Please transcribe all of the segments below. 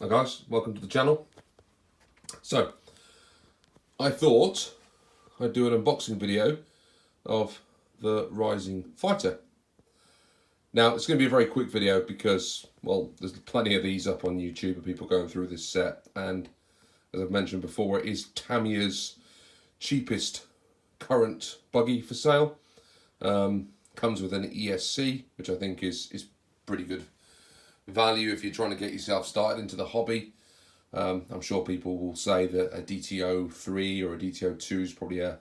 Hi guys, welcome to the channel. So, I thought I'd do an unboxing video of the Rising Fighter. Now, it's going to be a very quick video because, well, there's plenty of these up on YouTube of people going through this set, and as I've mentioned before, it is Tamiya's cheapest current buggy for sale. Comes with an ESC, which I think is pretty good value if you're trying to get yourself started into the hobby. I'm sure people will say that a DTO 3 or a DTO 2 is probably a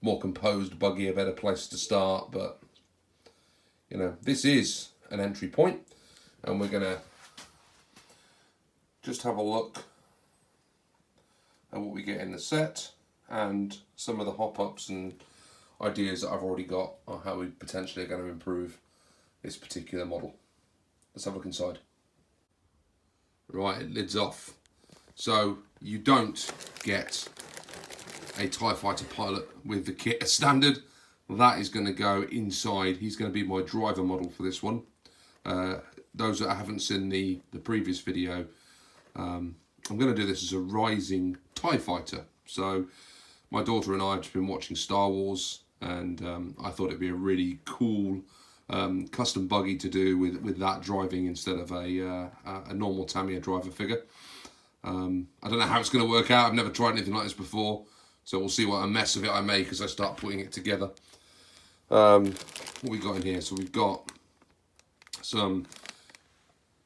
more composed buggy, a better place to start, but you know, this is an entry point, and we're gonna just have a look at what we get in the set and some of the hop-ups and ideas that I've already got on how we potentially are going to improve this particular model. Let's have a look inside. Right, lid's off. So you don't get a TIE Fighter pilot with the kit as standard. That is going to go inside. He's going to be my driver model for this one. Those that haven't seen the previous video, I'm going to do this as a Rising TIE Fighter. So my daughter and I have just been watching Star Wars, and I thought it'd be a really cool custom buggy to do with that driving instead of a normal Tamiya driver figure. I don't know how it's going to work out. I've never tried anything like this before, so we'll see what a mess of it I make as I start putting it together. What we got in here? So we've got some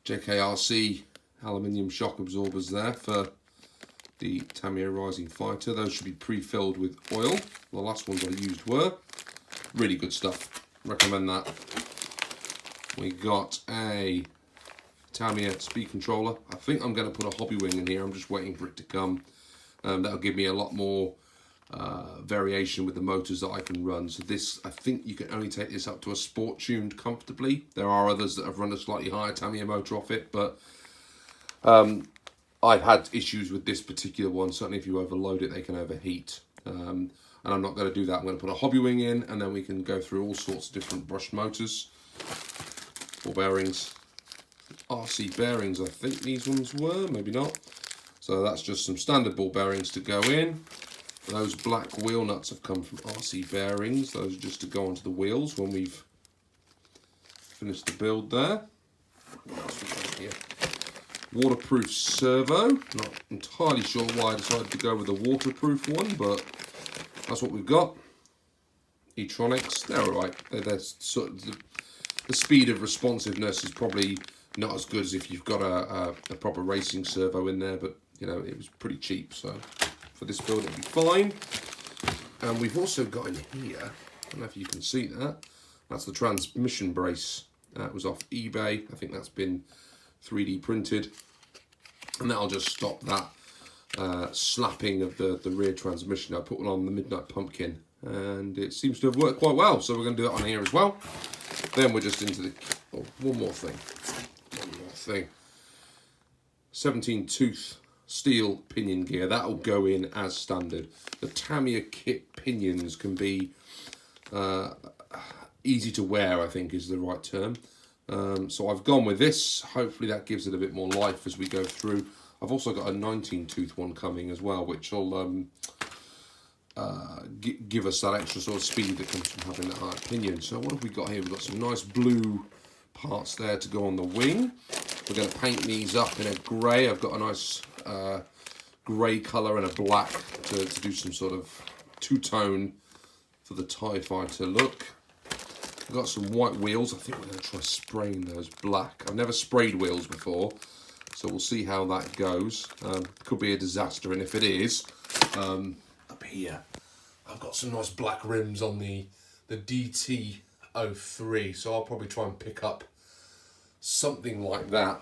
JKRC aluminium shock absorbers there for the Tamiya Rising Fighter. Those should be pre-filled with oil. The last ones I used were. Really good stuff. Recommend that. We got a Tamiya speed controller. I think I'm going to put a hobby wing in here. I'm just waiting for it to come. That'll give me a lot more variation with the motors that I can run. So this, I think you can only take this up to a sport tuned comfortably. There are others that have run a slightly higher Tamiya motor off it, but I've had issues with this particular one. Certainly if you overload it, they can overheat. And I'm not going to do that. I'm going to put a hobby wing in, and then we can go through all sorts of different brushed motors. Ball bearings. RC bearings, I think these ones were, maybe not. So that's just some standard ball bearings to go in. Those black wheel nuts have come from RC bearings. Those are just to go onto the wheels when we've finished the build there. What else we got here? Waterproof servo. Not entirely sure why I decided to go with a waterproof one, but that's what we've got. E-tronics, they're alright. They're sort of the speed of responsiveness is probably not as good as if you've got a proper racing servo in there, but you know, it was pretty cheap, so for this build it'll be fine. And we've also got in here, I don't know if you can see that, that's the transmission brace. That was off eBay. I think that's been 3D printed, and that'll just stop that slapping of the rear transmission. I put one on the Midnight Pumpkin, and it seems to have worked quite well, so we're going to do it on here as well. Then we're just into the one more thing 17 tooth steel pinion gear. That'll go in as standard. The Tamiya kit pinions can be easy to wear, I think is the right term. So I've gone with this. Hopefully that gives it a bit more life as we go through. I've also got a 19 tooth one coming as well, which will give us that extra sort of speed that comes from having that high pinion. So what have we got here? We've got some nice blue parts there to go on the wing. We're going to paint these up in a grey. I've got a nice grey colour and a black to do some sort of two-tone for the TIE Fighter look. We've got some white wheels. I think we're going to try spraying those black. I've never sprayed wheels before, so we'll see how that goes. Could be a disaster, and if it is, up here I've got some nice black rims on the DT03, so I'll probably try and pick up something like that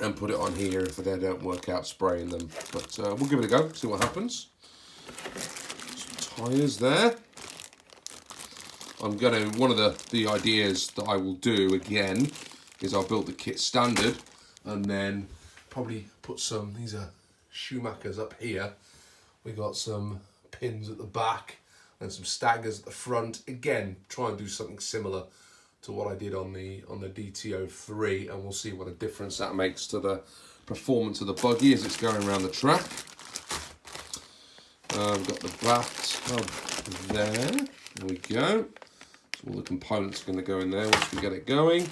and put it on here if they don't work out spraying them. But we'll give it a go, see what happens. Some tyres there. I'm going to, one of the ideas that I will do again is I'll build the kit standard and then probably put some, these are Schumachers up here. We got some pins at the back and some staggers at the front. Again, try and do something similar to what I did on the DTO3, and we'll see what a difference that makes to the performance of the buggy as it's going around the track. I've got the bathtub there. There we go. So all the components are going to go in there once we get it going.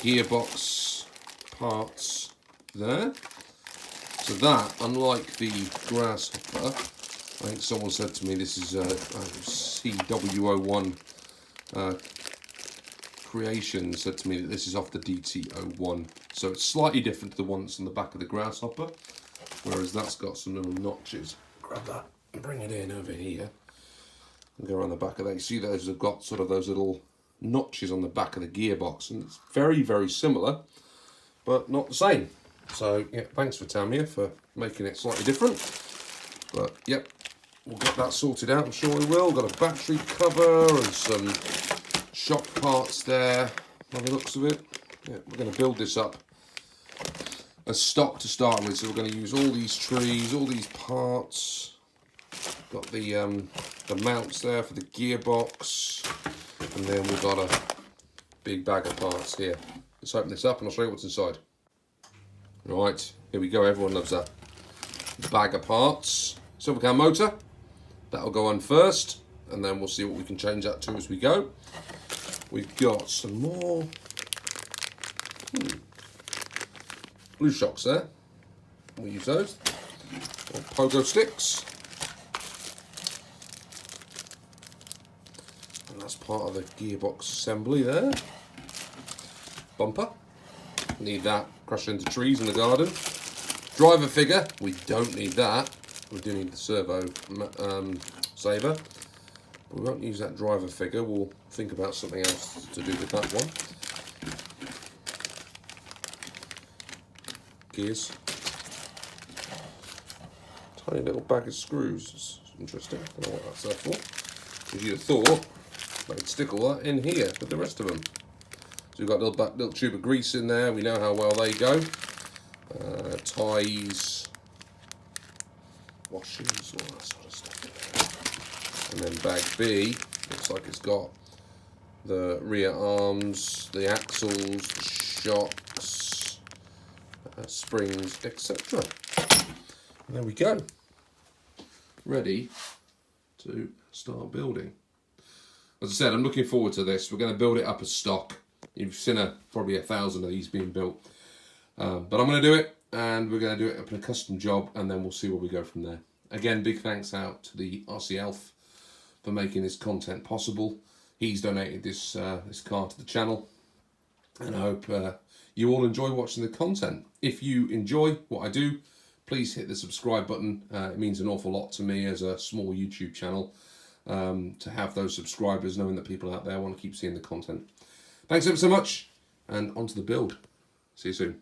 Gearbox parts there. So that, unlike the Grasshopper, I think someone said to me this is a CW01 creation, said to me that this is off the DT01. So it's slightly different to the one that's on the back of the Grasshopper, whereas that's got some little notches. Grab that and bring it in over here and go around the back of that. You see those have got sort of those little notches on the back of the gearbox, and it's very, very similar, but not the same. So yeah, thanks for Tamiya for making it slightly different. But yep, we'll get that sorted out, I'm sure we will. Got a battery cover and some shock parts there by the looks of it. Yeah, we're going to build this up as stock to start with, so we're going to use all these trees, all these parts. Got the mounts there for the gearbox, and then we've got a big bag of parts here. Let's open this up and I'll show you what's inside. Right, here we go, everyone loves that. Bag of parts. Silver can motor, that'll go on first, and then we'll see what we can change that to as we go. We've got some more blue shocks there. We'll use those. Or pogo sticks. And that's part of the gearbox assembly there. Bumper. Need that. Crush into trees in the garden. Driver figure. We don't need that. We do need the servo saver. We won't use that driver figure. We'll think about something else to do with that one. Gears. Tiny little bag of screws. It's interesting. I don't know what that's there for. Because you'd have thought they'd stick all that in here with the rest of them. So we've got a little tube of grease in there. We know how well they go. Ties, washers, all that sort of stuff. And then bag B looks like it's got the rear arms, the axles, the shocks, springs, etc. And there we go, ready to start building. As I said, I'm looking forward to this. We're going to build it up as stock. You've seen probably 1,000 of these being built, but I'm going to do it, and we're going to do it up in a custom job, and then we'll see where we go from there. Again, big thanks out to the RC Elf for making this content possible. He's donated this this car to the channel, and I hope you all enjoy watching the content. If you enjoy what I do, please hit the subscribe button. It means an awful lot to me as a small YouTube channel to have those subscribers, knowing that people out there want to keep seeing the content. Thanks ever so much, and on to the build. See you soon.